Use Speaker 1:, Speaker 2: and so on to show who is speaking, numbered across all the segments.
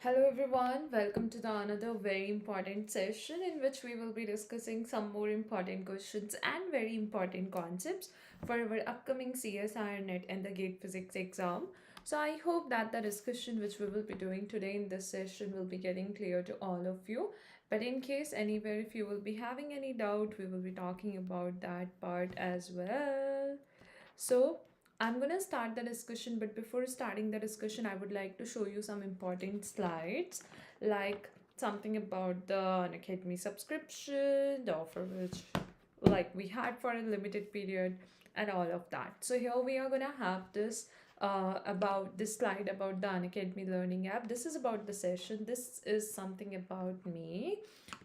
Speaker 1: Hello everyone, welcome to the another very important session in which we will be discussing some more important questions and very important concepts for our upcoming CSIR NET and the GATE Physics exam. So I hope that the discussion which we will be doing today in this session will be getting clear to all of you. But in case anywhere if you will be having any doubt, we will be talking about that part as well. So I'm gonna start the discussion, but before starting the discussion, I would like to show you some important slides, like something about the Unacademy subscription, the offer which like we had for a limited period and all of that. So here we are gonna have this about this slide about the Unacademy learning app. This is about the session. This is something about me.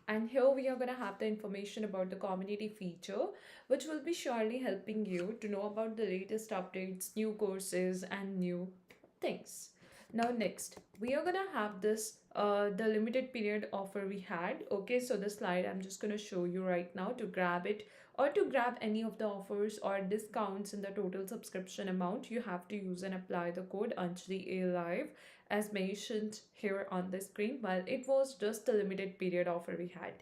Speaker 1: And here we are going to have the information about the community feature, which will be surely helping you to know about the latest updates, new courses, and new things. Now, next, we are going to have this the limited period offer we had. Okay, so the slide I'm just going to show you right now. To grab it or to grab any of the offers or discounts in the total subscription amount, you have to use and apply the code Anjali A Live as mentioned here on the screen, while it was just a limited period offer we had.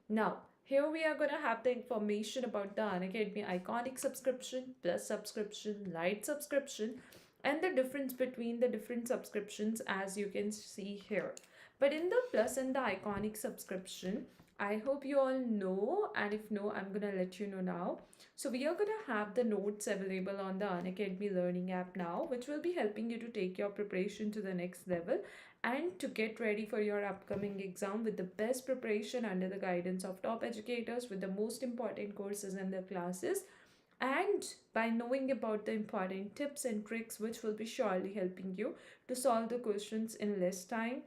Speaker 1: Now, here we are going to have the information about the Unacademy Iconic subscription, Plus subscription, Light subscription, and the difference between the different subscriptions as you can see here. But in the Plus and the Iconic subscription, I hope you all know, and if no, I'm gonna let you know now. So we are gonna have the notes available on the Unacademy Learning app now, which will be helping you to take your preparation to the next level and to get ready for your upcoming exam with the best preparation under the guidance of top educators with the most important courses and the classes, and by knowing about the important tips and tricks which will be surely helping you to solve the questions in less time,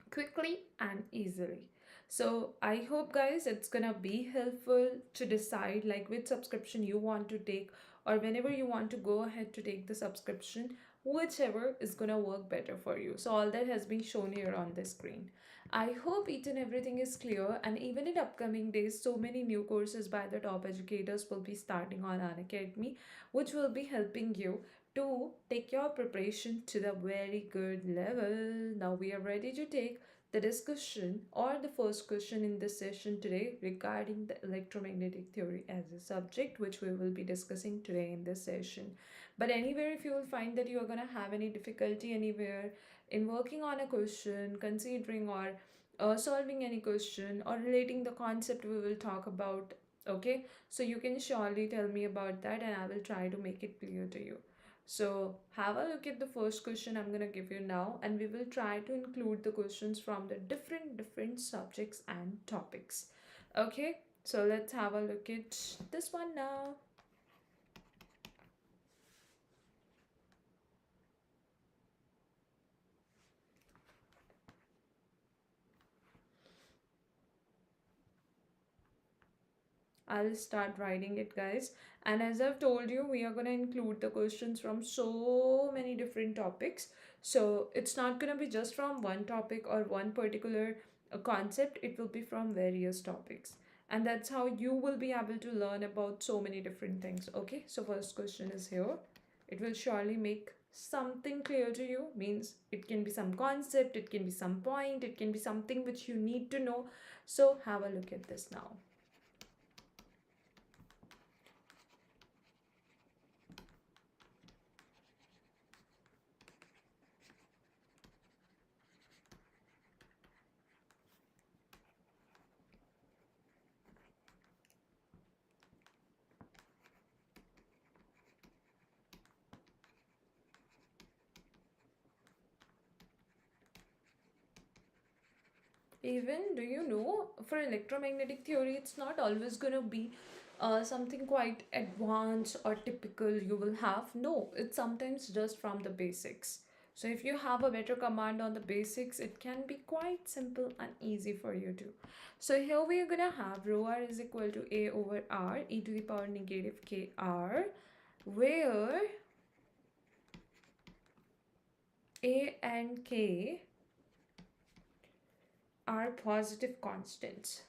Speaker 1: quickly and easily. So I hope guys it's gonna be helpful to decide like which subscription you want to take, or whenever you want to go ahead to take the subscription, whichever is gonna work better for you. So all that has been shown here on the screen. I hope each and everything is clear, and even in upcoming days so many new courses by the top educators will be starting on Unacademy, which will be helping you to take your preparation to the very good level. Now we are ready to take the discussion or the first question in this session today regarding the electromagnetic theory as a subject, which we will be discussing today in this session. But anywhere if you will find that you are going to have any difficulty anywhere in working on a question, considering or solving any question or relating the concept we will talk about, okay, so you can surely tell me about that and I will try to make it clear to you. So have a look at the first question I'm going to give you now, and we will try to include the questions from the different subjects and topics. Okay, so let's have a look at this one now. I'll start writing it, guys. And as I've told you, we are going to include the questions from so many different topics. So it's not going to be just from one topic or one particular concept, it will be from various topics. And that's how you will be able to learn about so many different things. Okay, so first question is here. It will surely make something clear to you. Means it can be some concept, it can be some point, it can be something which you need to know. So have a look at this now. Even, do you know, for electromagnetic theory, it's not always going to be something quite advanced or typical you will have. No, it's sometimes just from the basics. So if you have a better command on the basics, it can be quite simple and easy for you to. So here we are going to have rho r is equal to a over r e to the power negative kr, where a and k are positive constants.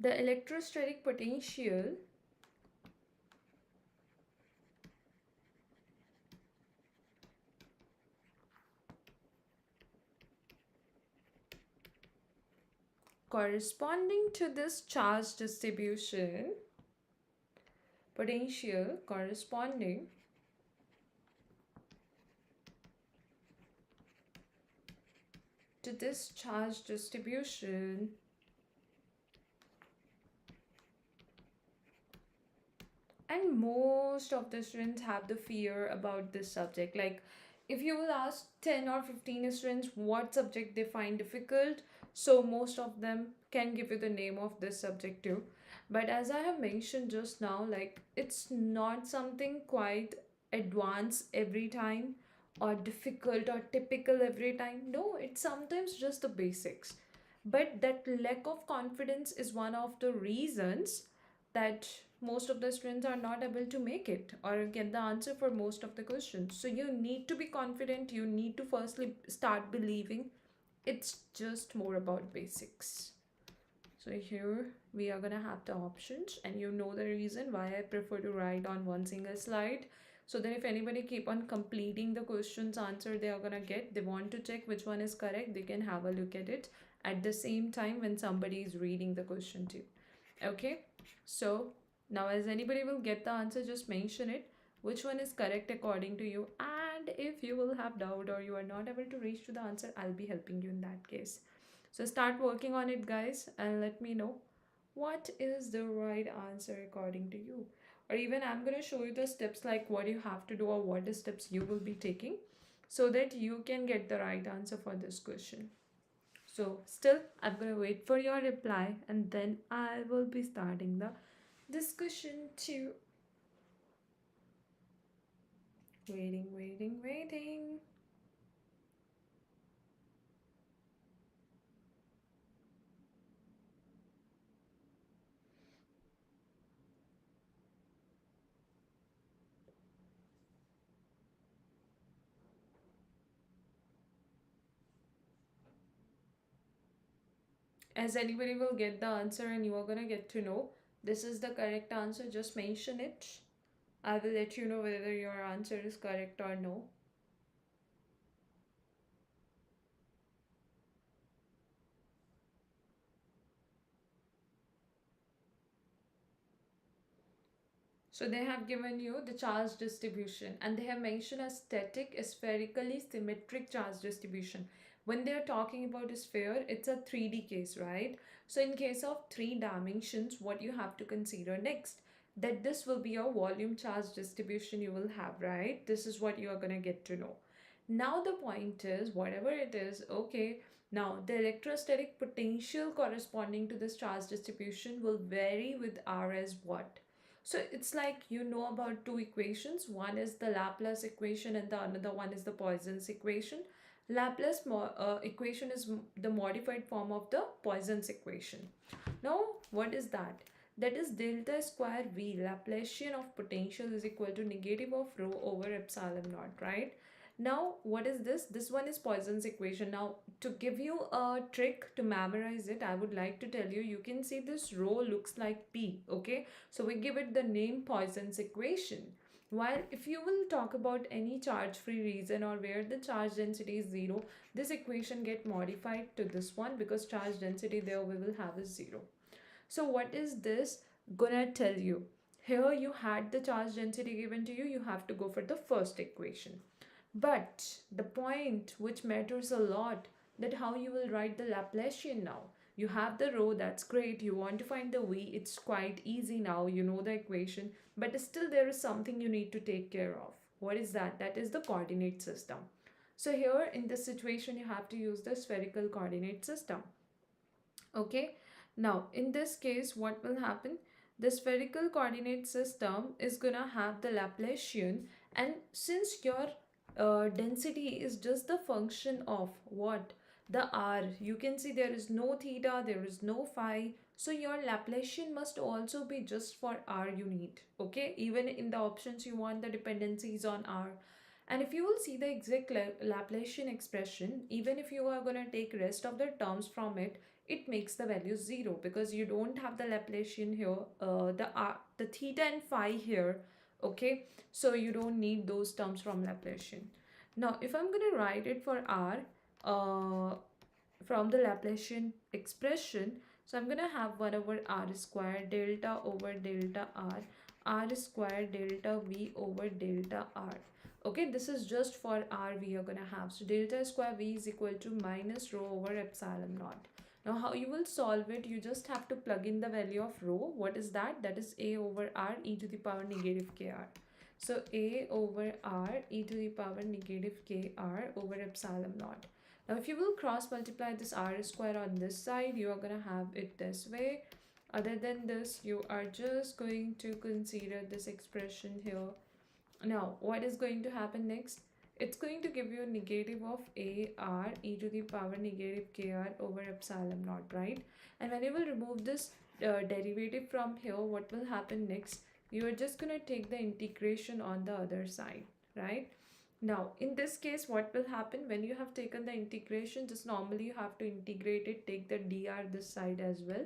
Speaker 1: The electrostatic potential corresponding to this charge distribution, potential corresponding to this charge distribution and most of the students have the fear about this subject. Like if you will ask 10 or 15 students what subject they find difficult, so most of them can give you the name of this subject too. But as I have mentioned just now, like it's not something quite advanced every time or difficult or typical every time. No, it's sometimes just the basics. But that lack of confidence is one of the reasons that most of the students are not able to make it or get the answer for most of the questions. So you need to be confident. You need to firstly start believing. It's just more about basics. So here we are gonna have the options, and you know the reason why I prefer to write on one single slide, so that if anybody keep on completing the questions answer they are gonna get, they want to check which one is correct, they can have a look at it at the same time when somebody is reading the question too. Okay, so now as anybody will get the answer, just mention it which one is correct according to you, and if you will have doubt or you are not able to reach to the answer, I'll be helping you in that case. So start working on it, guys, and let me know what is the right answer according to you. Or even I'm going to show you the steps, like what you have to do or what the steps you will be taking, so that you can get the right answer for this question. So still, I'm going to wait for your reply and then I will be starting the discussion too. Waiting, waiting, waiting. As anybody will get the answer and you are going to get to know this is the correct answer, just mention it. I will let you know whether your answer is correct or no. So they have given you the charge distribution and they have mentioned a static spherically symmetric charge distribution. When they are talking about a sphere, it's a 3D case, right? So in case of 3 dimensions, what you have to consider next, that this will be your volume charge distribution you will have, right? This is what you are going to get to know. Now the point is, whatever it is, okay, now the electrostatic potential corresponding to this charge distribution will vary with R as what? So it's like you know about two equations. One is the Laplace equation and the another one is the Poisson's equation. Laplace equation is the modified form of the Poisson's equation. Now, what is that? That is delta square V, Laplacian of potential, is equal to negative of rho over epsilon naught, right? Now, what is this? This one is Poisson's equation. Now, to give you a trick to memorize it, I would like to tell you, you can see this rho looks like P, okay? So we give it the name Poisson's equation. While if you will talk about any charge-free region or where the charge density is 0, this equation get modified to this one because charge density there we will have is 0. So what is this gonna tell you? Here you had the charge density given to you, you have to go for the first equation. But the point which matters a lot, that how you will write the Laplacian now. You have the rho, that's great. You want to find the v, it's quite easy now. You know the equation, but still there is something you need to take care of. What is that? That is the coordinate system. So here in this situation, you have to use the spherical coordinate system. Okay, now in this case what will happen, the spherical coordinate system is gonna have the Laplacian, and since your density is just the function of what, the r, you can see there is no theta, there is no phi, so your Laplacian must also be just for r you need. Okay, even in the options you want the dependencies on r. And if you will see the exact Laplacian expression, even if you are going to take rest of the terms from it, it makes the value 0 because you don't have the Laplacian here, the theta and phi here. Okay, so you don't need those terms from Laplacian. Now if I'm going to write it for r, uh, from the Laplacian expression, so I'm going to have 1 over r square delta over delta r square delta v over delta r. Okay, this is just for r we are going to have. So delta square v is equal to minus rho over epsilon naught. Now how you will solve it, you just have to plug in the value of rho. What is that? That is a over r e to the power negative kr. So a over r e to the power negative kr over epsilon naught. Now if you will cross multiply this r square on this side, you are going to have it this way. Other than this, you are just going to consider this expression here. Now what is going to happen next? It's going to give you a negative of a r e to the power negative kr over epsilon naught, right? And when you will remove this derivative from here, what will happen next? You are just going to take the integration on the other side, right? Now, in this case, what will happen when you have taken the integration? Just normally you have to integrate it, take the dr this side as well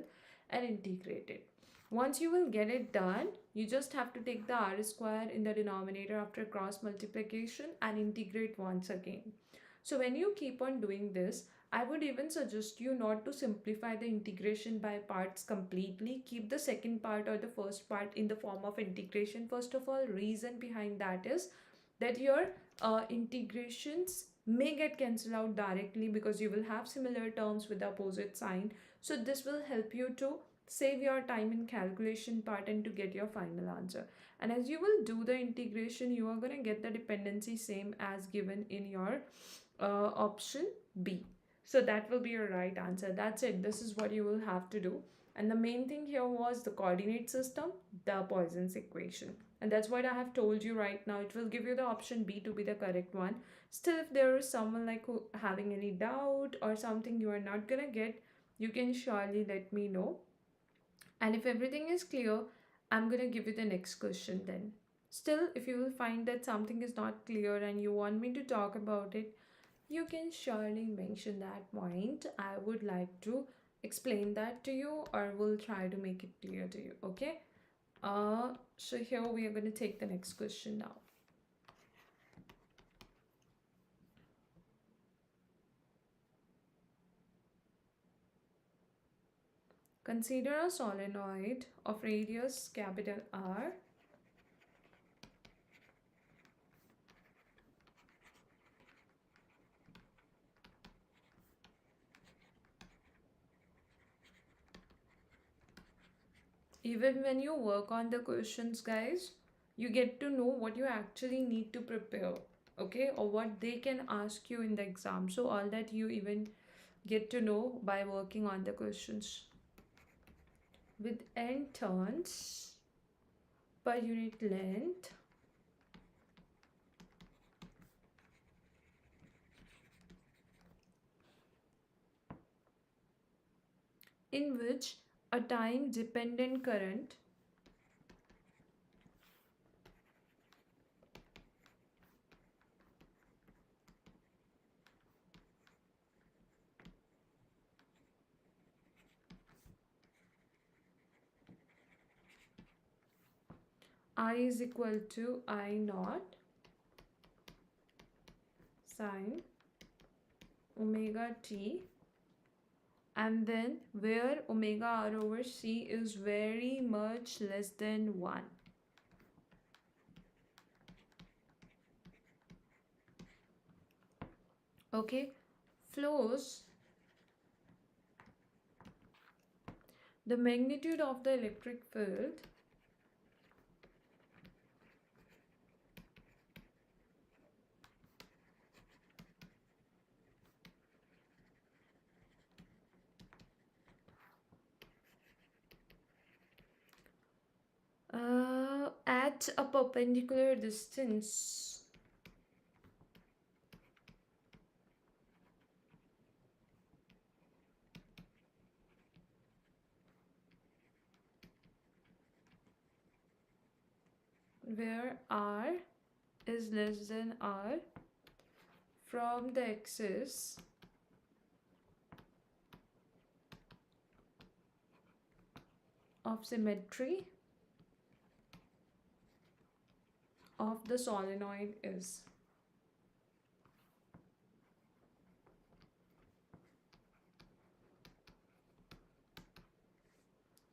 Speaker 1: and integrate it. Once you will get it done, you just have to take the r square in the denominator after cross multiplication and integrate once again. So when you keep on doing this, I would even suggest you not to simplify the integration by parts completely. Keep the second part or the first part in the form of integration. First of all, reason behind that is that your integrations may get cancelled out directly because you will have similar terms with the opposite sign. So this will help you to save your time in calculation part and to get your final answer. And as you will do the integration, you are going to get the dependency same as given in your option B. So that will be your right answer. That's it. This is what you will have to do. And the main thing here was the coordinate system, the Poisson's equation. And that's what I have told you right now. It will give you the option B to be the correct one. Still, if there is someone like who having any doubt or something you are not gonna get, you can surely let me know. And if everything is clear, I'm gonna give you the next question then. Still, if you will find that something is not clear and you want me to talk about it, you can surely mention that point. I would like to explain that to you or will try to make it clear to you. Okay. So here we are going to take the next question now. Consider a solenoid of radius capital R even when you work on the questions, guys, you get to know what you actually need to prepare, okay, or what they can ask you in the exam. So all that you even get to know by working on the questions. With n turns per unit length, in which a time dependent current I is equal to I naught sine omega t, and then where omega r over c is very much less than 1. Okay, flows the magnitude of the electric field at a perpendicular distance where r is less than r from the axis of symmetry of the solenoid is.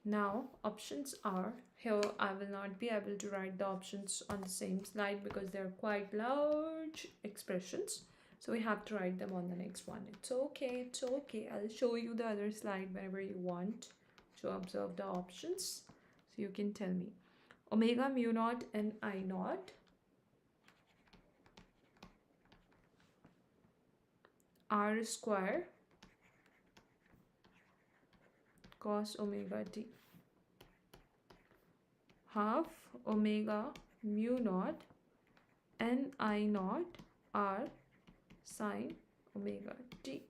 Speaker 1: Now options are, here I will not be able to write the options on the same slide because they're quite large expressions, so we have to write them on the next one. It's okay, it's okay, I'll show you the other slide whenever you want to observe the options, so you can tell me. Omega mu naught and I naught r square cos omega t, half omega mu naught n I naught r sine omega t.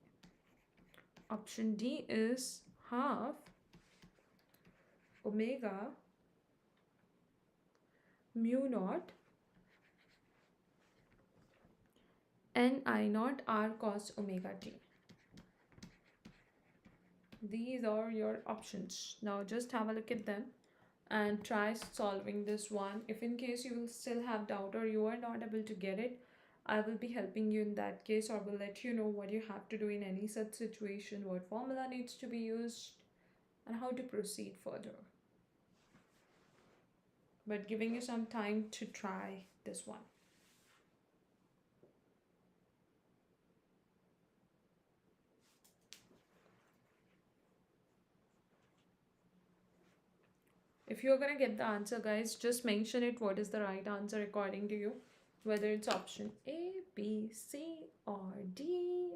Speaker 1: Option D is half omega mu naught n I naught r cos omega t. These are your options. Now just have a look at them and try solving this one. If in case you will still have doubt or you are not able to get it, I will be helping you in that case, or will let you know what you have to do in any such situation, what formula needs to be used, and how to proceed further. But giving you some time to try this one. If you're gonna get the answer, guys, just mention it. What is the right answer according to you? Whether it's option A, B, C, or D.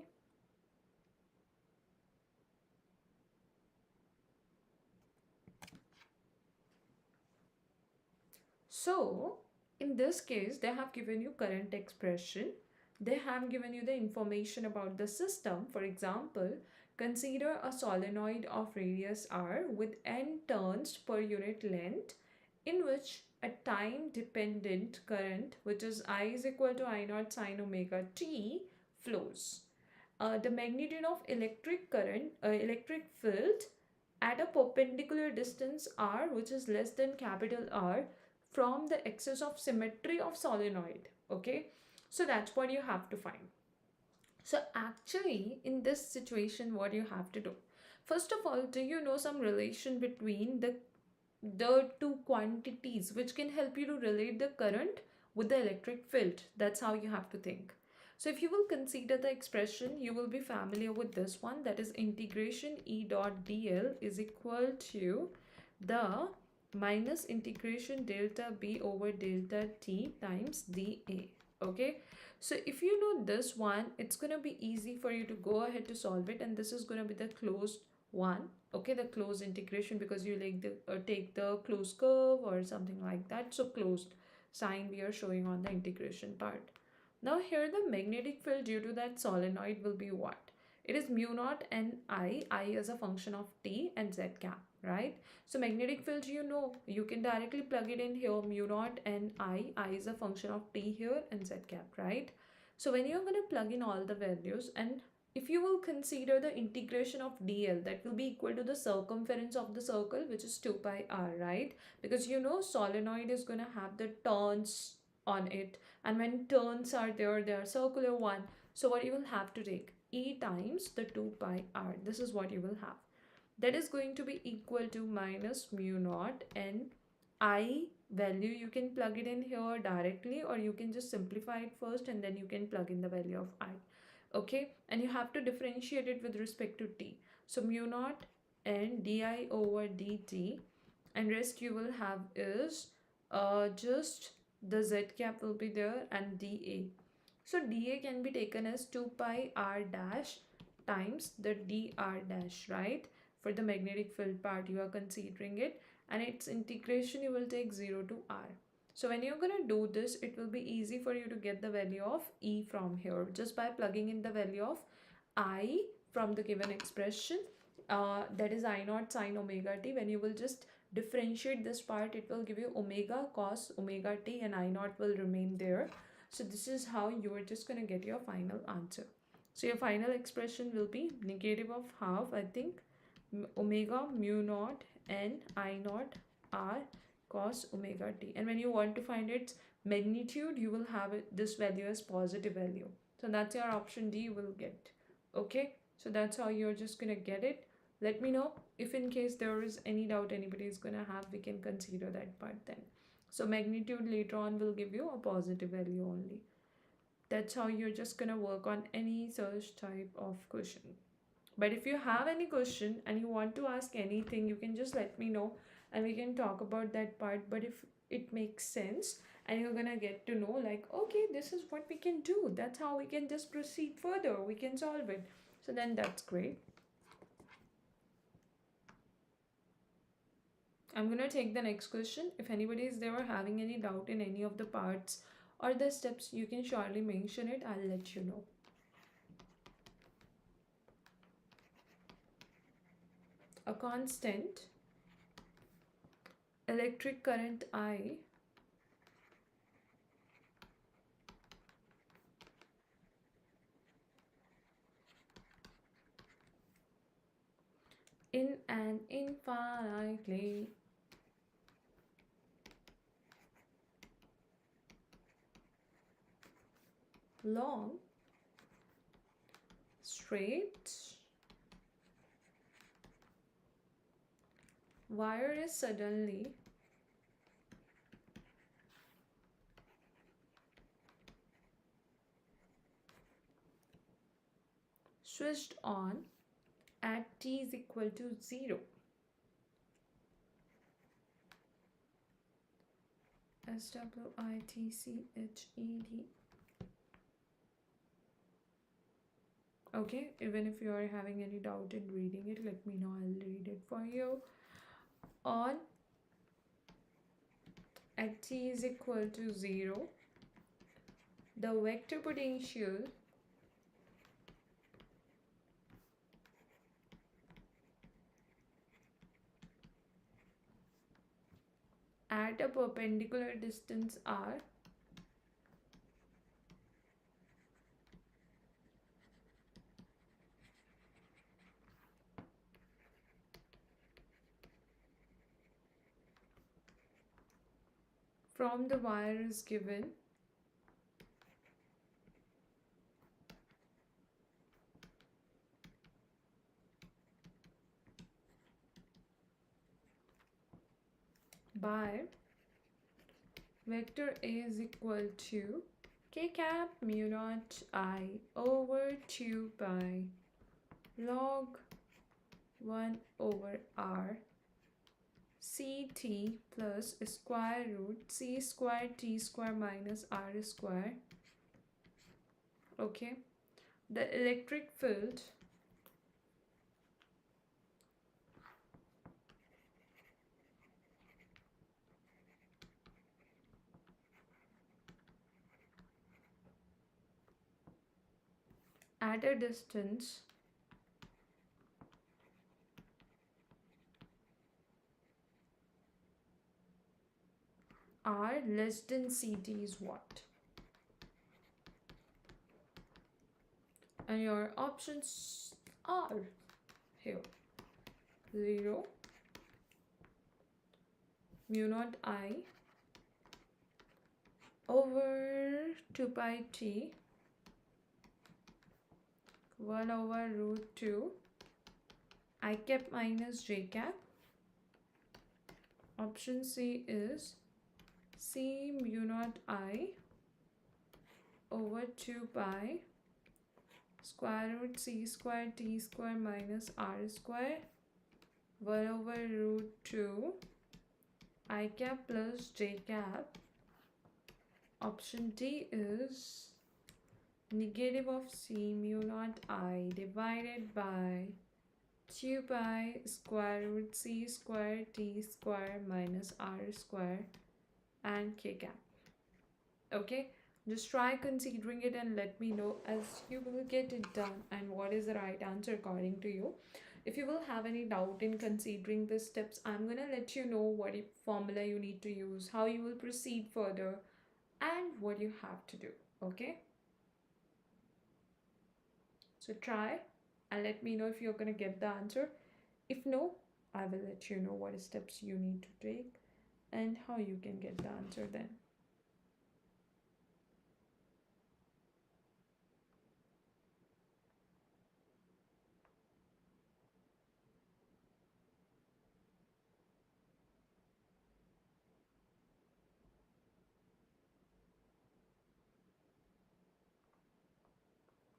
Speaker 1: So, in this case, they have given you current expression. They have given you the information about the system. For example, consider a solenoid of radius r with n turns per unit length, in which a time dependent current, which is I is equal to I naught sine omega t, flows. The magnitude of electric current, electric field at a perpendicular distance r, which is less than capital R, from the axis of symmetry of solenoid. Okay, so that's what you have to find. So actually in this situation, what you have to do, first of all, do you know some relation between the two quantities which can help you to relate the current with the electric field? That's how you have to think. So if you will consider the expression, you will be familiar with this one, that is integration E dot dl is equal to the minus integration delta B over delta T times dA. Okay, so if you know this one, it's going to be easy for you to go ahead to solve it, and this is going to be the closed one. Okay, the closed integration, because you like the take the closed curve or something like that, so closed sign we are showing on the integration part. Now here the magnetic field due to that solenoid will be what? It is mu naught and I is a function of t and z cap, right? So magnetic field, you know, you can directly plug it in here, mu naught and I is a function of t here and z cap, right? So when you're going to plug in all the values, and if you will consider the integration of dl, that will be equal to the circumference of the circle, which is 2 pi r, right? Because you know solenoid is going to have the turns on it, and when turns are there, they are circular one. So what you will have to take, E times the 2 pi r, this is what you will have. That is going to be equal to minus mu naught and I value. You can plug it in here directly, or you can just simplify it first and then you can plug in the value of I. Okay, and you have to differentiate it with respect to t. So mu naught and di over dt, and rest you will have is just the z cap will be there and dA. So dA can be taken as 2 pi r dash times the dr dash, right? For the magnetic field part you are considering it, and its integration you will take 0 to r. So when you're going to do this, it will be easy for you to get the value of E from here just by plugging in the value of I from the given expression, that is I naught sine omega t. When you will just differentiate this part, it will give you omega cos omega t, and I naught will remain there. So this is how you are just going to get your final answer. So your final expression will be negative of half, I think, omega mu naught n I naught r cos omega t. And when you want to find its magnitude, you will have this value as positive value. So that's your option D you will get. Okay, so that's how you're just gonna get it. Let me know if in case there is any doubt anybody is gonna have, we can consider that part then. So magnitude later on will give you a positive value only. That's how you're just gonna work on any such type of question. But if you have any question and you want to ask anything, you can just let me know and we can talk about that part. But if it makes sense and you're gonna get to know, like, okay, this is what we can do, that's how we can just proceed further, we can solve it. So then that's great. I'm gonna take the next question. If anybody is there having any doubt in any of the parts or the steps, you can surely mention it. I'll let you know. A constant electric current I in an infinitely long straight wire is suddenly switched on at t is equal to 0. SWITCHED. Okay, even if you are having any doubt in reading it, let me know, I'll read it for you. On at t is equal to 0, the vector potential at a perpendicular distance r from the wire is given by vector A is equal to k cap mu naught I over 2 pi log 1 over r ct plus square root c square t square minus r square. Okay, the electric field at a distance r less than ct is what? And your options are here: 0, mu naught I over 2 pi t 1 over root 2 I cap minus j cap. Option C is C mu naught I over 2 pi square root c square t square minus r square 1 over root 2 I cap plus j cap. Option D is negative of c mu naught I divided by 2 pi square root c square t square minus r square and k cap. Okay, just try considering it and let me know as you will get it done and what is the right answer according to you. If you will have any doubt in considering the steps, I'm gonna let you know what formula you need to use, how you will proceed further, and what you have to do. Okay, so try and let me know if you're gonna get the answer. If no, I will let you know what steps you need to take and how you can get the answer then.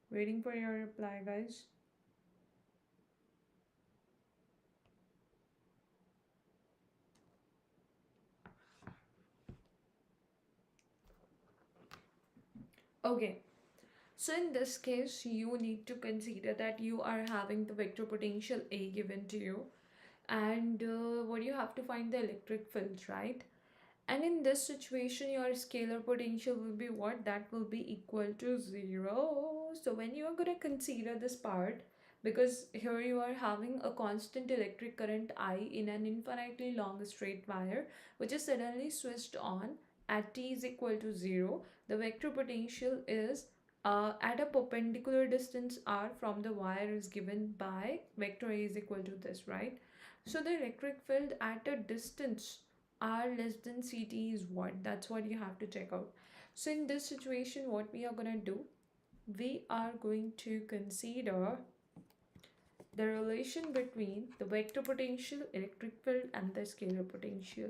Speaker 1: Waiting for your reply, guys. Okay, so in this case, you need to consider that you are having the vector potential A given to you, and what you have to find the electric field, right? And in this situation, your scalar potential will be what? That will be equal to 0. So when you are going to consider this part, because here you are having a constant electric current I in an infinitely long straight wire, which is suddenly switched on at t is equal to 0, the vector potential is at a perpendicular distance r from the wire is given by vector A is equal to this, right? So the electric field at a distance r less than ct is what? That's what you have to check out. So in this situation, what we are going to do, we are going to consider the relation between the vector potential, electric field, and the scalar potential.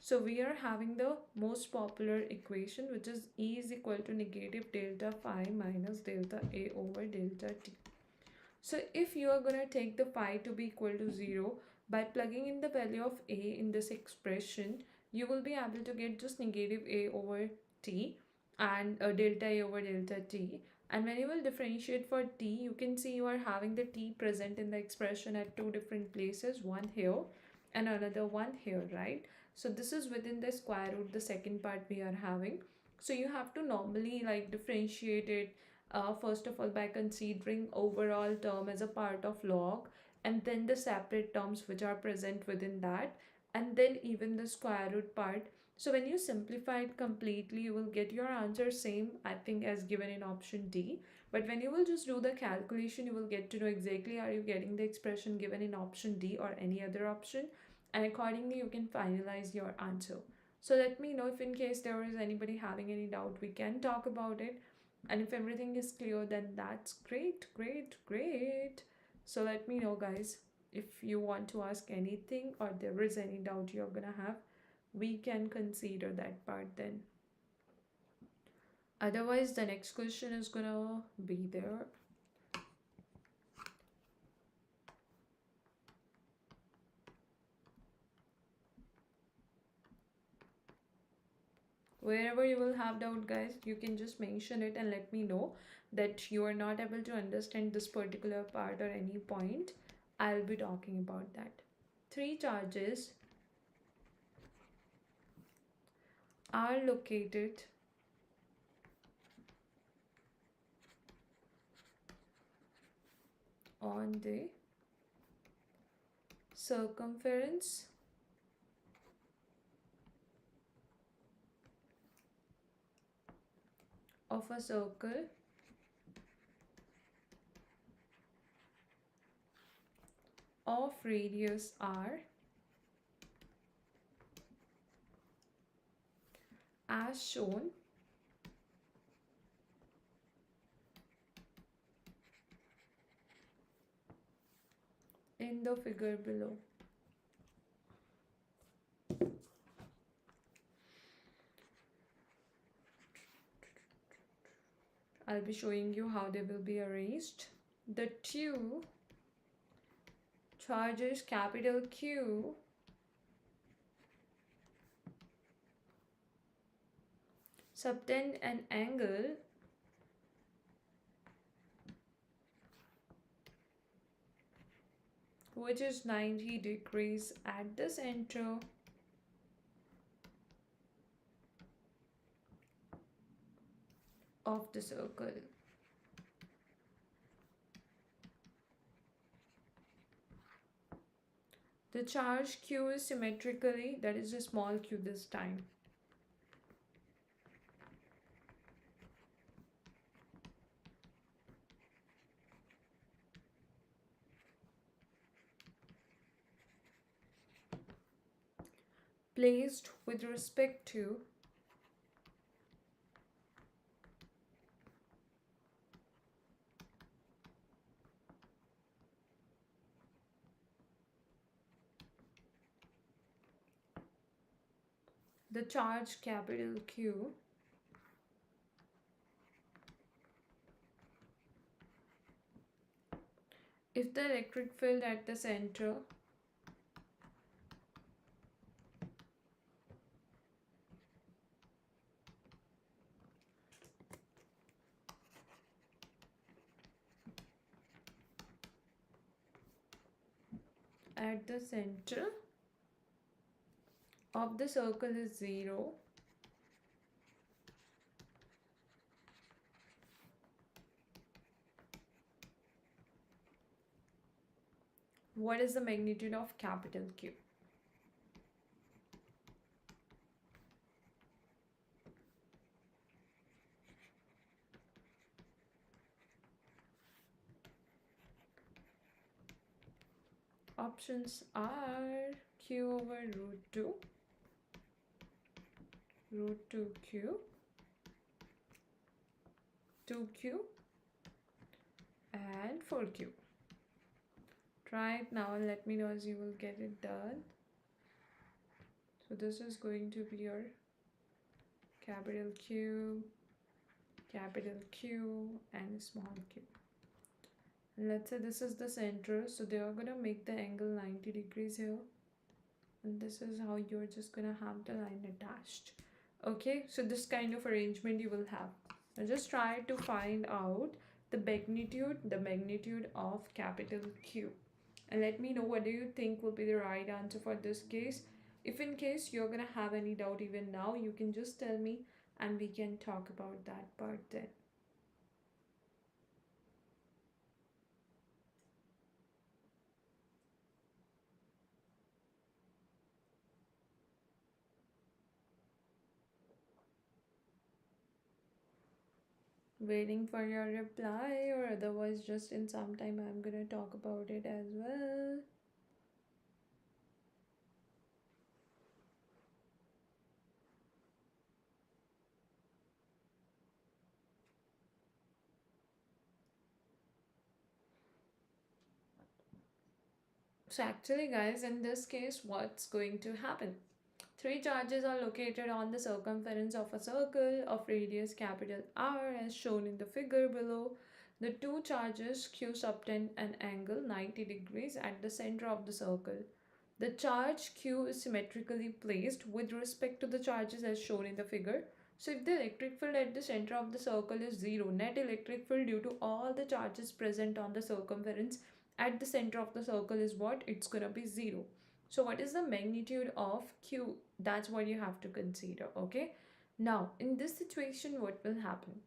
Speaker 1: So we are having the most popular equation, which is E is equal to negative delta phi minus delta A over delta t. So if you are going to take the phi to be equal to 0, by plugging in the value of A in this expression, you will be able to get just negative A over t and delta A over delta t. And when you will differentiate for t, you can see you are having the t present in the expression at two different places, one here and another one here, right? So this is within the square root, the second part we are having. So you have to normally like differentiate it first of all by considering overall term as a part of log, and then the separate terms which are present within that, and then even the square root part. So when you simplify it completely, you will get your answer same, I think, as given in option D. But when you will just do the calculation, you will get to know exactly are you getting the expression given in option D or any other option, and accordingly you can finalize your answer. So let me know if in case there is anybody having any doubt, we can talk about it. And if everything is clear, then that's great, great, great. So let me know, guys, if you want to ask anything or there is any doubt you're gonna have, we can consider that part then. Otherwise, the next question is gonna be there. Wherever you will have doubt, guys, you can just mention it and let me know that you are not able to understand this particular part or any point. I'll be talking about that. Three charges are located on the circumference of a circle of radius r as shown in the figure below. I'll be showing you how they will be arranged. The two charges capital Q subtend an angle which is 90 degrees at the center of the circle. The charge Q is symmetrically, that is a small q this time. placed with respect to the charge capital Q if the electric field at the center at the center of the circle is 0, what is the magnitude of capital Q? Options are Q over root 2Q, 2Q, and 4Q. Try it now and let me know as you will get it done. So this is going to be your capital Q, and small q. And let's say this is the center, so they are gonna make the angle 90 degrees here. And this is how you're just gonna have the line attached. Okay, so this kind of arrangement you will have. Now just try to find out the magnitude of capital Q. And let me know what do you think will be the right answer for this case. If in case you're gonna have any doubt even now, you can just tell me and we can talk about that part then. Waiting for your reply, or otherwise just in some time I'm gonna talk about it as well. So actually guys, in this case what's going to happen? Three charges are located on the circumference of a circle of radius capital R as shown in the figure below. The two charges Q subtend an angle 90 degrees at the center of the circle. The charge Q is symmetrically placed with respect to the charges as shown in the figure. So if the electric field at the center of the circle is 0, net electric field due to all the charges present on the circumference at the center of the circle is what? It's gonna be 0. So what is the magnitude of Q? That's what you have to consider, okay? Now, in this situation, what will happen?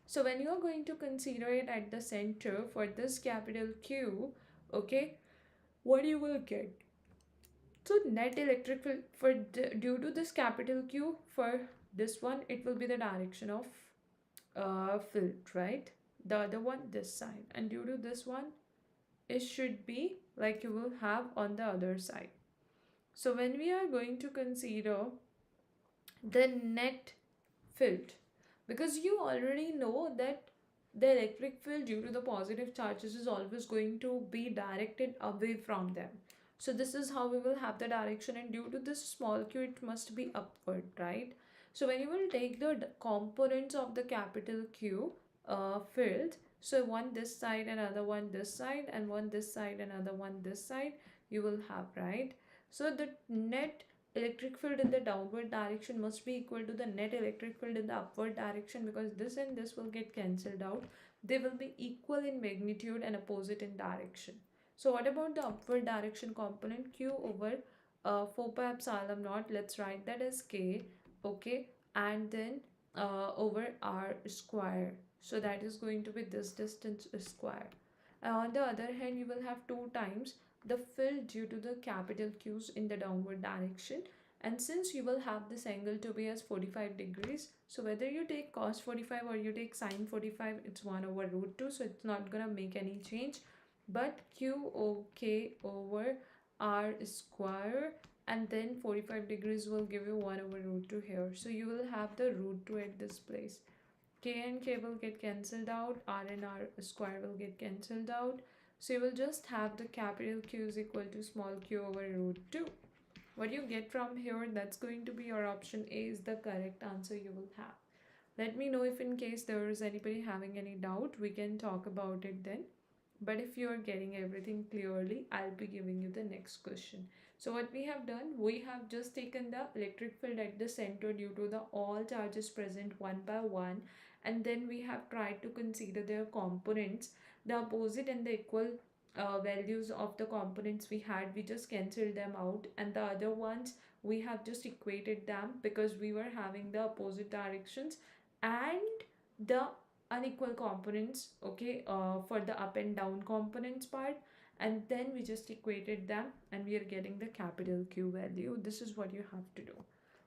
Speaker 1: So when you are going to consider it at the center for this capital Q, okay, what you will get? So net electric field for due to this capital Q, for this one, it will be the direction of field, right? The other one, this side. And due to this one, it should be like you will have on the other side. So when we are going to consider the net field, because you already know that the electric field due to the positive charges is always going to be directed away from them. So this is how we will have the direction, and due to this small q it must be upward, right? So when you will take the components of the capital Q field, so one this side, another one this side, and one this side, another one this side, you will have, right? So the net electric field in the downward direction must be equal to the net electric field in the upward direction, because this and this will get cancelled out. They will be equal in magnitude and opposite in direction. So what about the upward direction component? Q over 4 pi epsilon naught, let's write that as K, okay, and then over R square. So that is going to be this distance square. On the other hand, you will have 2 times the field due to the capital Q's in the downward direction. And since you will have this angle to be as 45 degrees, so whether you take cos 45 or you take sin 45, it's 1 over root 2, so it's not gonna make any change. But Q o K over R square and then 45 degrees will give you 1 over root 2 here. So you will have the root 2 at this place. K and K will get cancelled out, R and R square will get cancelled out. So you will just have the capital Q is equal to small q over root 2. What you get from here, that's going to be your option A is the correct answer you will have. Let me know if in case there is anybody having any doubt, we can talk about it then. But if you are getting everything clearly, I'll be giving you the next question. So what we have done, we have just taken the electric field at the center due to the all charges present one by one, and then we have tried to consider their components, the opposite and the equal values of the components we just cancelled them out, and the other ones we have just equated them because we were having the opposite directions and the unequal components, okay, for the up and down components part, and then we just equated them and we are getting the capital Q value. This is what you have to do.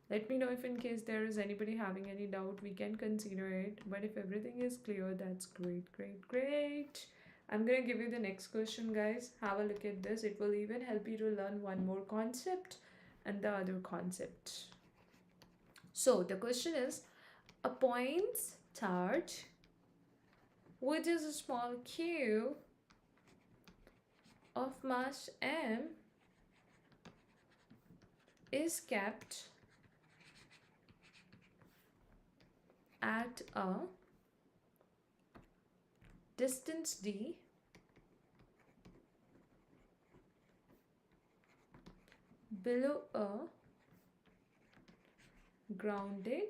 Speaker 1: Let me know if in case there is anybody having any doubt, we can consider it, but if everything is clear, that's great. I'm gonna give you the next question, guys. Have a look at this. It will even help you to learn one more concept and the other concept. So the question is, a point's charge, which is a small q of mass m, is kept at a distance d below a grounded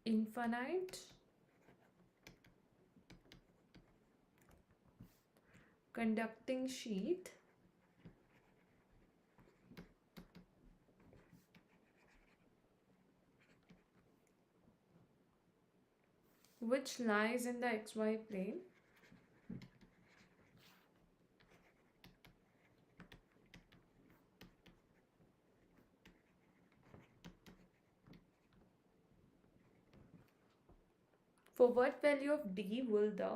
Speaker 1: infinite conducting sheet which lies in the xy plane for what value of d will the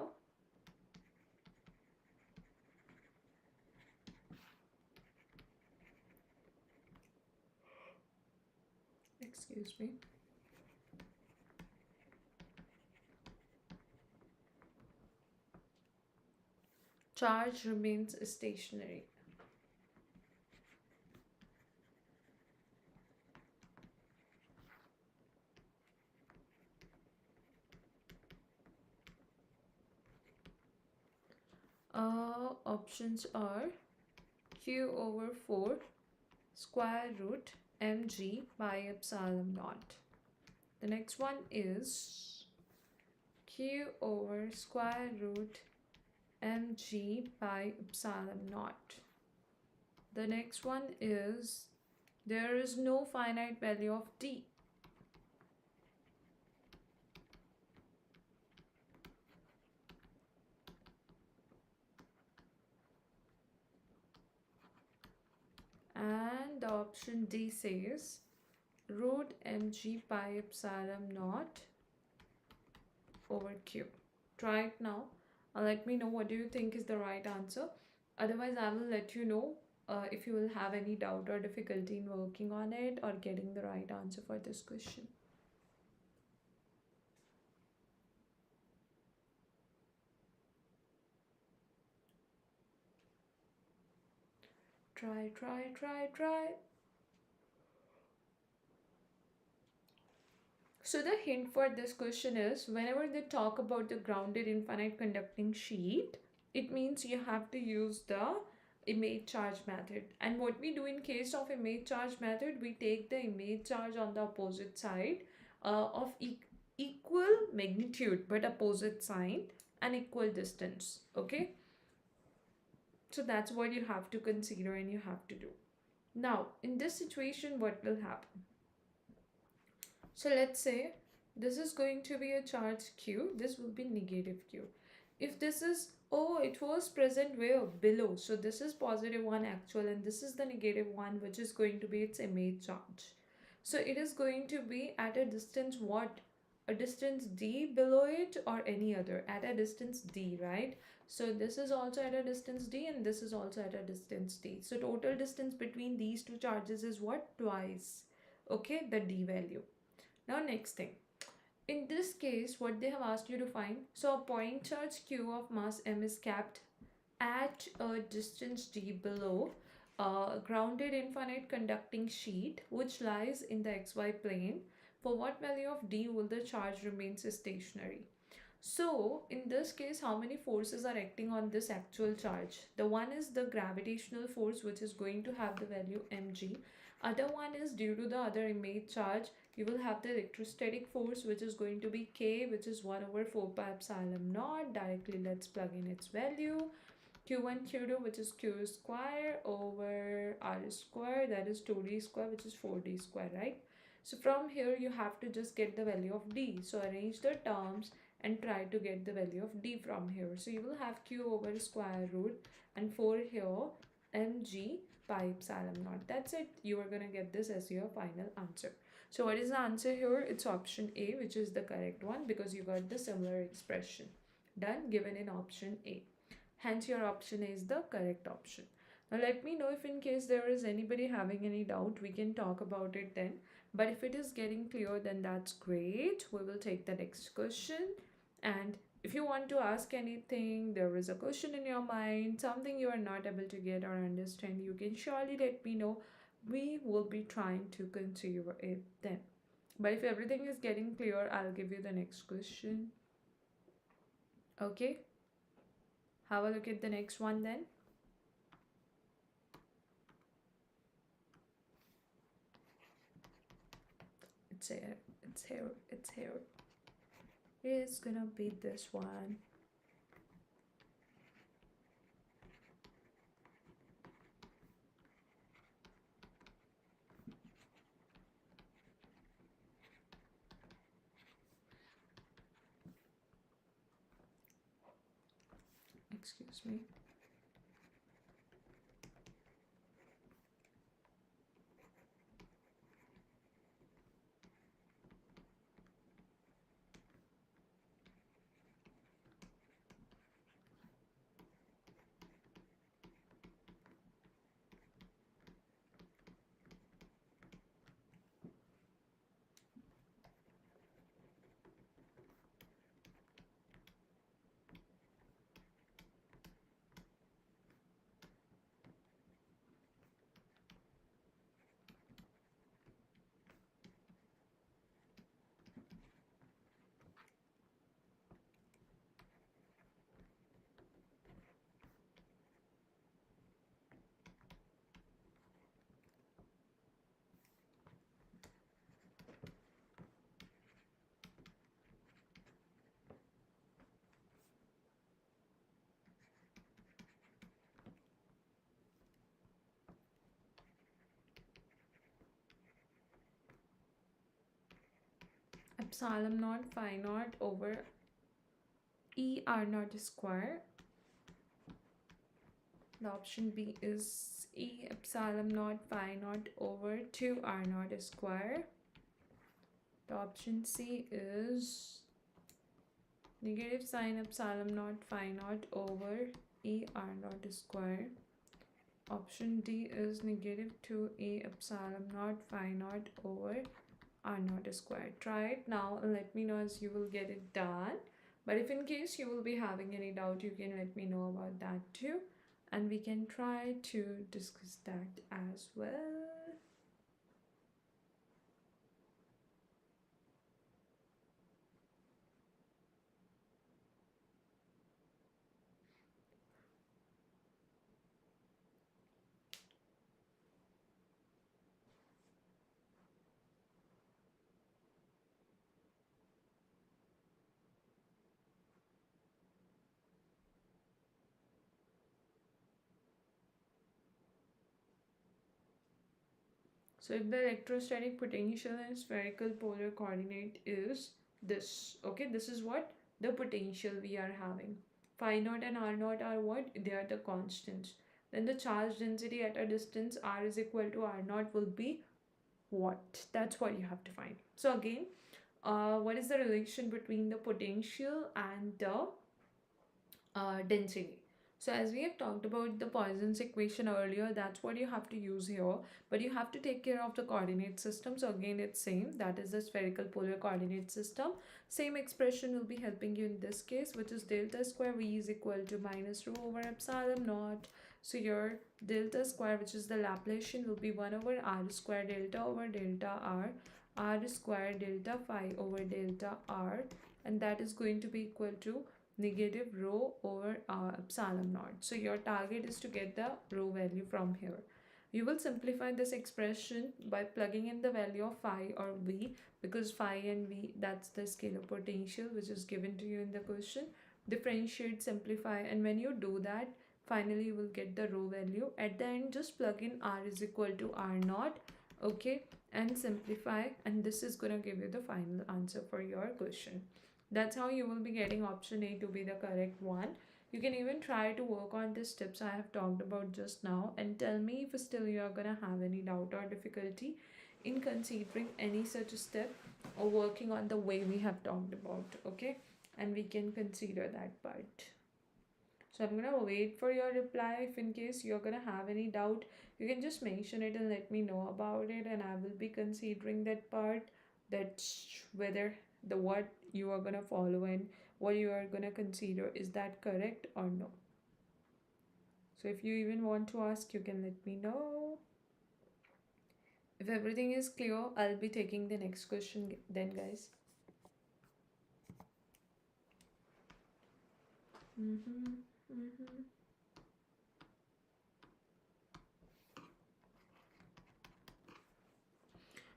Speaker 1: excuse me charge remains stationary. Options are q over 4 square root mg by epsilon naught. The next one is q over square root mg by epsilon naught. The next one is there is no finite value of d. And the option D says root mg by epsilon naught over q. Try it now. Let me know what do you think is the right answer. Otherwise, I will let you know if you will have any doubt or difficulty in working on it or getting the right answer for this question. Try. So the hint for this question is whenever they talk about the grounded infinite conducting sheet, it means you have to use the image charge method. And what we do in case of image charge method, we take the image charge on the opposite side of equal magnitude but opposite sign and equal distance. Okay, so that's what you have to consider and you have to do. Now in this situation, what will happen? So let's say this is going to be a charge q, this will be negative q. If this is, oh, it was present where? Below. So this is positive 1 actual and this is the negative 1, which is going to be its image charge. So it is going to be at a distance what? A distance d below it or any other? At a distance d, right? So this is also at a distance d and this is also at a distance d. So total distance between these two charges is what? Twice. Okay, the d value. Now next thing. In this case, what they have asked you to find, so a point charge q of mass m is kept at a distance d below a grounded infinite conducting sheet which lies in the xy plane. For what value of d will the charge remain stationary? So, in this case, how many forces are acting on this actual charge? The one is the gravitational force, which is going to have the value mg. Other one is due to the other image charge, you will have the electrostatic force, which is going to be k, which is 1 over 4 pi epsilon naught. Directly, let's plug in its value. Q1, Q2, which is q square over r square, that is 2d square, which is 4d square, right? So from here, you have to just get the value of d. So arrange the terms and try to get the value of d from here. So you will have q over square root and 4 here mg pi epsilon naught. That's it. You are going to get this as your final answer. So what is the answer here? It's option A, which is the correct one because you got the similar expression. Done, given in option A. Hence your option A is the correct option. Now let me know if in case there is anybody having any doubt, we can talk about it then. But if it is getting clear, then that's great. We will take the next question. And if you want to ask anything, there is a question in your mind, something you are not able to get or understand, you can surely let me know. We will be trying to consider it then. But if everything is getting clear, I'll give you the next question. Okay? Have a look at the next one then. It's here, it's here, it's here. It's gonna be this one. Excuse me. Epsilon naught phi naught over E R naught square. The option B is E epsilon naught phi naught over 2 R naught square. The option C is negative sine epsilon naught phi naught over E R naught square. Option D is negative 2 epsilon naught phi naught over R naught squared. Try it now and let me know as you will get it done. But if in case you will be having any doubt, you can let me know about that too. And we can try to discuss that as well. So if the electrostatic potential in spherical polar coordinate is this, okay, this is what the potential we are having. Phi naught and R naught are what? They are the constants. Then the charge density at a distance R is equal to R naught will be what? That's what you have to find. So again, what is the relation between the potential and the density. So as we have talked about the Poisson's equation earlier, that's what you have to use here. But you have to take care of the coordinate system. So again, it's same. That is the spherical polar coordinate system. Same expression will be helping you in this case, which is delta square V is equal to minus rho over epsilon naught. So your delta square, which is the Laplacian, will be 1 over r square delta over delta r square delta phi over delta r, and that is going to be equal to negative rho over epsilon naught. So your target is to get the rho value from here. You will simplify this expression by plugging in the value of phi or v, because phi and v, that's the scalar potential which is given to you in the question. Differentiate, simplify, and when you do that, finally you will get the rho value. At the end, just plug in r is equal to r naught, okay, and simplify, and this is going to give you the final answer for your question. That's how you will be getting option A to be the correct one. You can even try to work on these tips I have talked about just now and tell me if still you are gonna have any doubt or difficulty in considering any such step or working on the way we have talked about, okay? And we can consider that part. So I'm gonna wait for your reply. If in case you're gonna have any doubt, you can just mention it and let me know about it, and I will be considering that part, that whether the what you are gonna follow and what you are gonna consider, is that correct or no. So if you even want to ask, you can let me know. If everything is clear, I'll be taking the next question then, guys.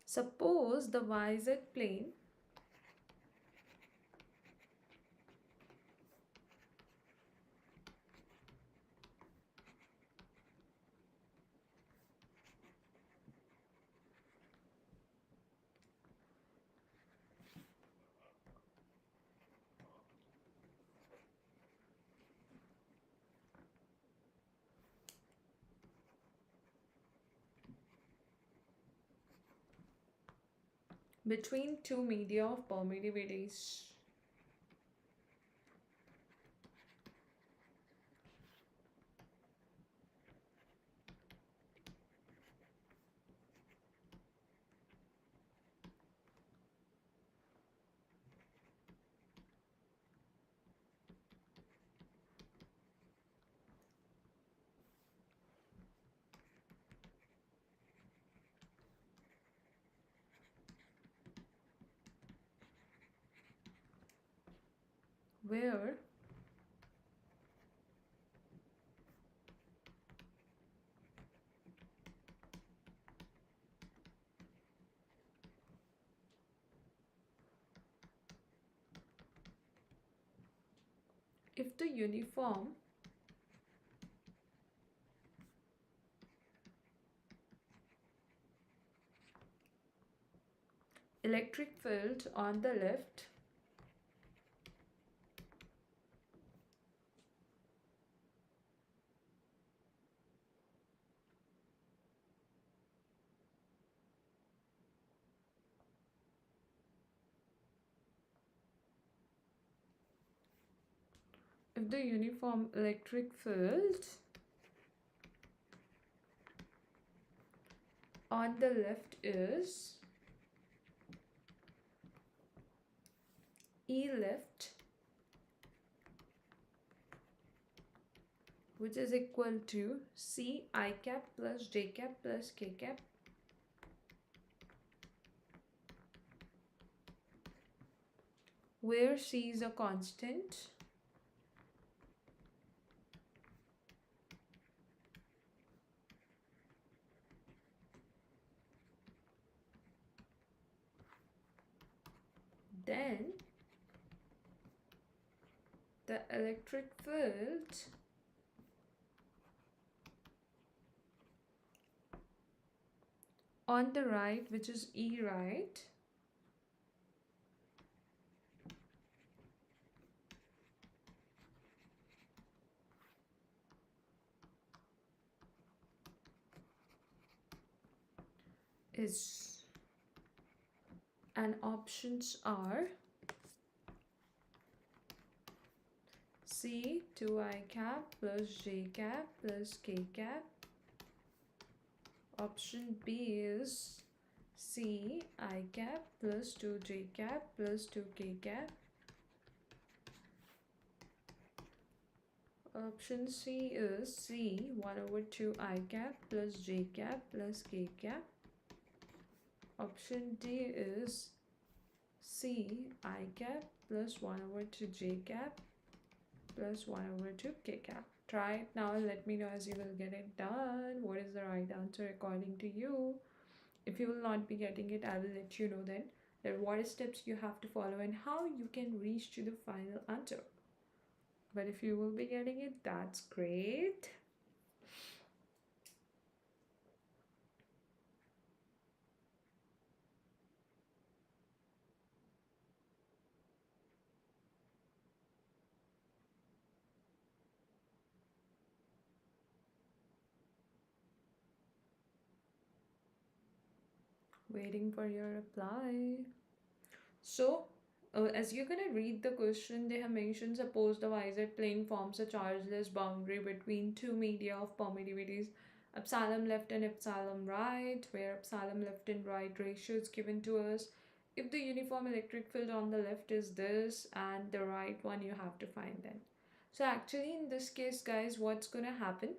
Speaker 1: Suppose the YZ plane between two media of permittivities where if the uniform electric field on the left if the uniform electric field on the left is E left, which is equal to C I cap plus J cap plus K cap, where C is a constant then the electric field on the right, which is E right, is, and options are C 2I cap plus J cap plus K cap. Option B is C I cap plus 2J cap plus 2K cap. Option C is C 1 over 2 I cap plus J cap plus K cap. Option D is C I cap plus 1 over 2 J cap plus 1 over 2 K cap. Try it now and let me know as you will get it done. What is the right answer according to you? If you will not be getting it, I will let you know then that what steps you have to follow and how you can reach to the final answer. But if you will be getting it, that's great. Waiting for your reply. So, as you're gonna read the question, they have mentioned suppose the yz plane forms a chargeless boundary between two media of permittivities epsilon left and epsilon right, where epsilon left and right ratio is given to us. If the uniform electric field on the left is this and the right one you have to find then. So actually in this case guys, what's gonna happen?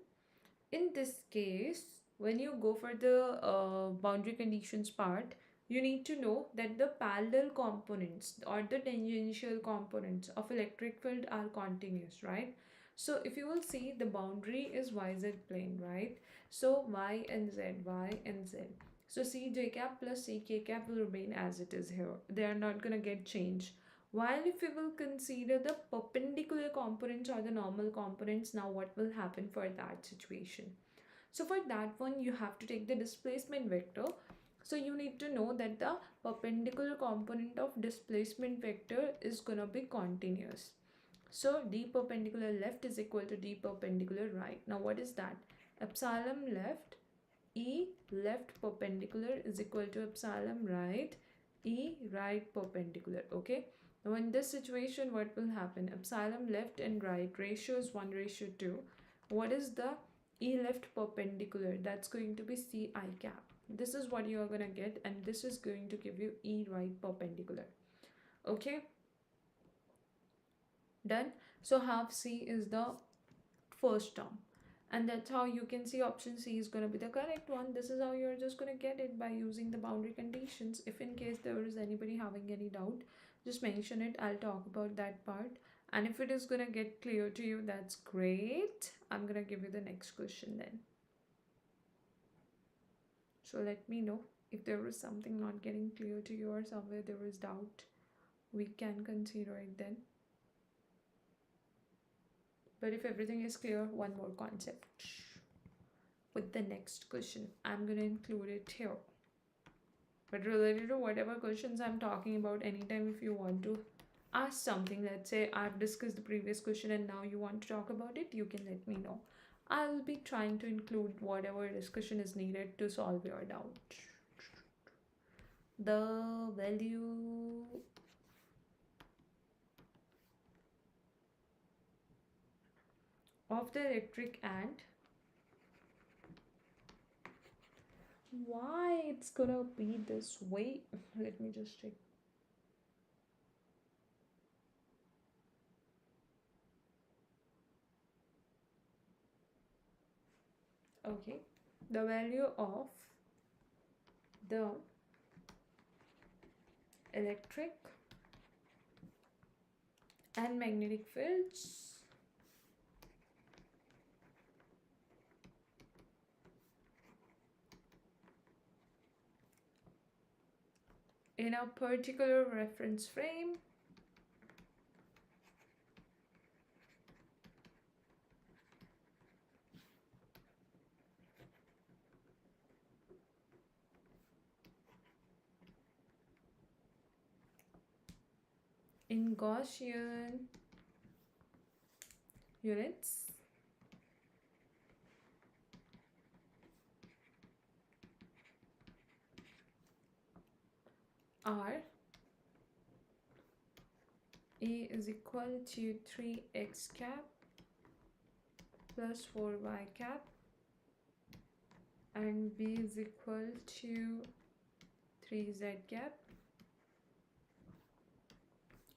Speaker 1: In this case, when you go for the boundary conditions part, you need to know that the parallel components or the tangential components of electric field are continuous, right? So if you will see, the boundary is yz plane, right? So y and z. So c j cap plus c k cap will remain as it is here. They are not going to get changed. While if we will consider the perpendicular components or the normal components, now what will happen for that situation? So for that one, you have to take the displacement vector. So you need to know that the perpendicular component of displacement vector is gonna be continuous. So d perpendicular left is equal to d perpendicular right. Now what is that? Epsilon left, E left perpendicular is equal to epsilon right, E right perpendicular. Okay. Now in this situation, what will happen? Epsilon left and right ratio is 1:2. What is the E left perpendicular? That's going to be C I cap. This is what you are going to get, and this is going to give you E right perpendicular. Okay, done. So half C is the first term, and that's how you can see option C is going to be the correct one. This is how you're just going to get it by using the boundary conditions. If in case there is anybody having any doubt, just mention it. I'll talk about that part. And if it is going to get clear to you, that's great. I'm going to give you the next question then. So let me know if there was something not getting clear to you or somewhere there was doubt. We can consider it then. But if everything is clear, one more concept with the next question. I'm going to include it here. But related to whatever questions I'm talking about, anytime if you want to ask something, let's say I've discussed the previous question and now you want to talk about it, you can let me know. I'll be trying to include whatever discussion is needed to solve your doubt. The value of the electric and why it's gonna be this way. Let me just check. Okay, the value of the electric and magnetic fields in a particular reference frame in Gaussian units are A is equal to 3x cap plus 4y cap, and B is equal to 3z cap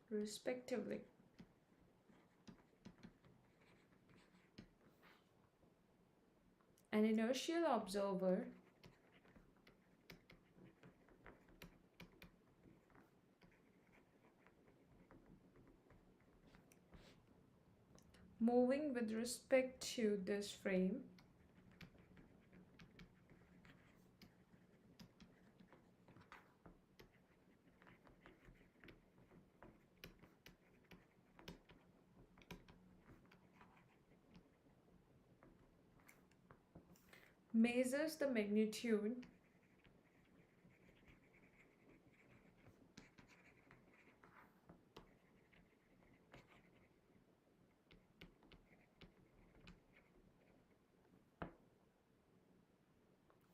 Speaker 1: respectively. An inertial observer moving with respect to this frame measures the magnitude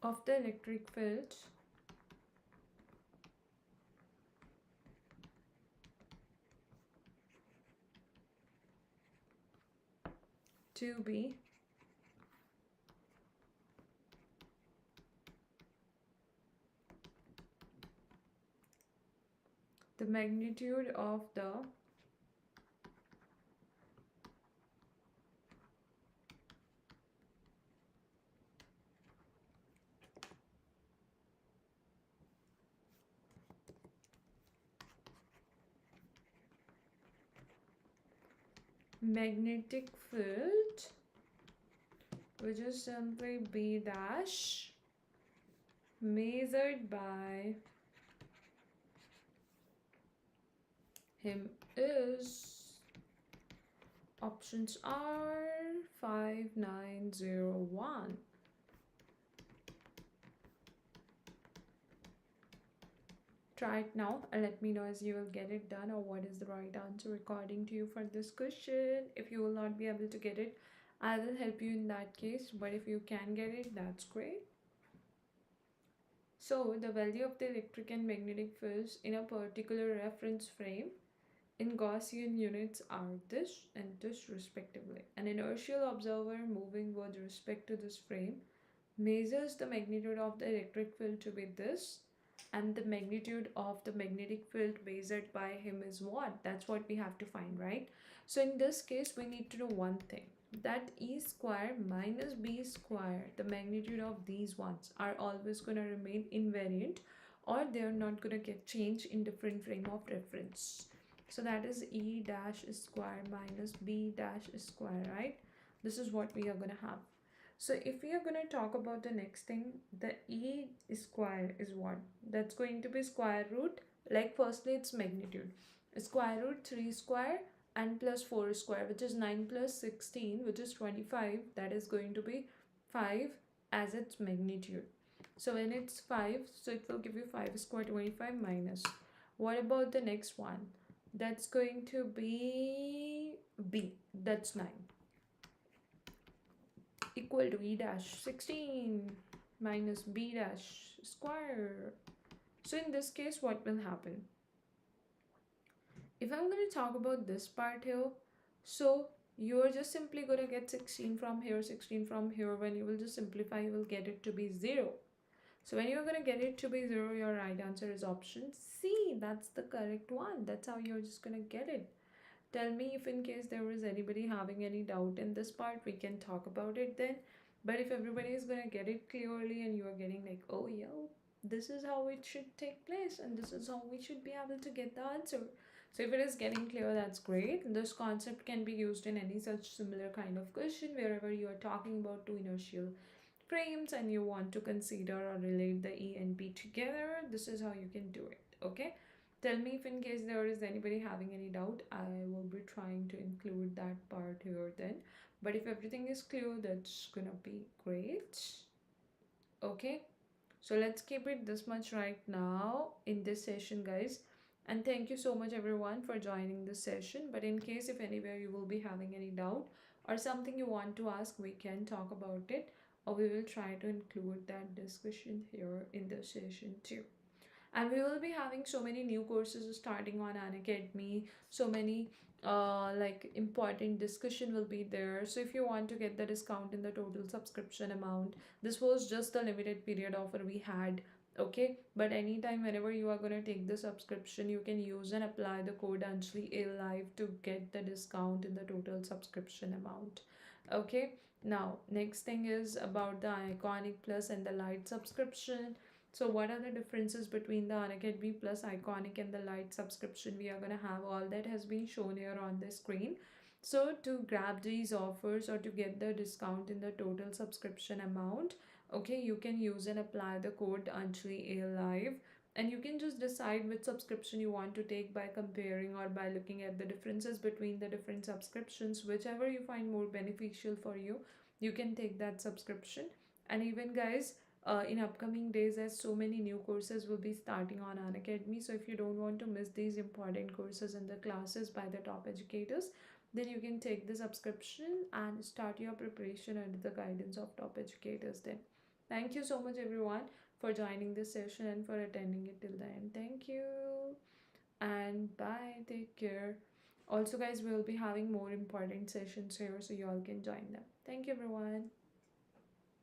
Speaker 1: of the electric field to be the magnitude of the magnetic field, which is simply B dash measured by him is, options are 5901. Try it now and let me know as you will get it done or what is the right answer according to you for this question. If you will not be able to get it, I will help you in that case, but if you can get it, that's great. So the value of the electric and magnetic fields in a particular reference frame in Gaussian units are this and this respectively. An inertial observer moving with respect to this frame measures the magnitude of the electric field to be this, and the magnitude of the magnetic field measured by him is what? That's what we have to find, right? So in this case, we need to know one thing, that E square minus B square, the magnitude of these ones are always going to remain invariant, or they're not going to get changed in different frame of reference. So that is E dash square minus B dash square, right? This is what we are going to have. So if we are going to talk about the next thing, the E square is what? That's going to be square root, like firstly its magnitude. Square root 3 square and plus 4 square, which is 9 plus 16, which is 25. That is going to be 5 as its magnitude. So when it's 5, so it will give you 5 square 25 minus. What about the next one? That's going to be B. That's 9. Equal to E dash 16 minus B dash square. So in this case, what will happen? If I'm going to talk about this part here, so you're just simply going to get 16 from here, 16 from here. When you will just simplify, you will get it to be 0. So when you're going to get it to be 0, your right answer is option C. That's the correct one. That's how you're just going to get it. Tell me if in case there is anybody having any doubt in this part, we can talk about it then. But if everybody is going to get it clearly and you are getting like, oh yeah, this is how it should take place and this is how we should be able to get the answer. So if it is getting clear, that's great. This concept can be used in any such similar kind of question wherever you are talking about two inertial frames and you want to consider or relate the E and B together. This is how you can do it. Okay. Tell me if in case there is anybody having any doubt, I will be trying to include that part here then. But if everything is clear, that's gonna be great. Okay, so let's keep it this much right now in this session, guys. And thank you so much everyone for joining this session. But in case if anywhere you will be having any doubt or something you want to ask, we can talk about it, or we will try to include that discussion here in this session too. And we will be having so many new courses starting on Unacademy, so many like important discussion will be there. So if you want to get the discount in the total subscription amount, this was just the limited period offer we had. Okay, but anytime whenever you are going to take the subscription, you can use and apply the code Anjali A Live to get the discount in the total subscription amount. Okay, now next thing is about the Iconic Plus and the Lite subscription. So what are the differences between the Unacademy Plus, Iconic and the Lite subscription? We are going to have all that has been shown here on the screen. So to grab these offers or to get the discount in the total subscription amount, okay, you can use and apply the code Anjali A Live, and you can just decide which subscription you want to take by comparing or by looking at the differences between the different subscriptions. Whichever you find more beneficial for you, you can take that subscription. And even guys, in upcoming days, as so many new courses will be starting on Unacademy, so if you don't want to miss these important courses and the classes by the top educators, then you can take the subscription and start your preparation under the guidance of top educators. Then thank you so much everyone for joining this session and for attending it till the end. Thank you and bye, take care. Also guys, we will be having more important sessions here, so you all can join them. Thank you everyone.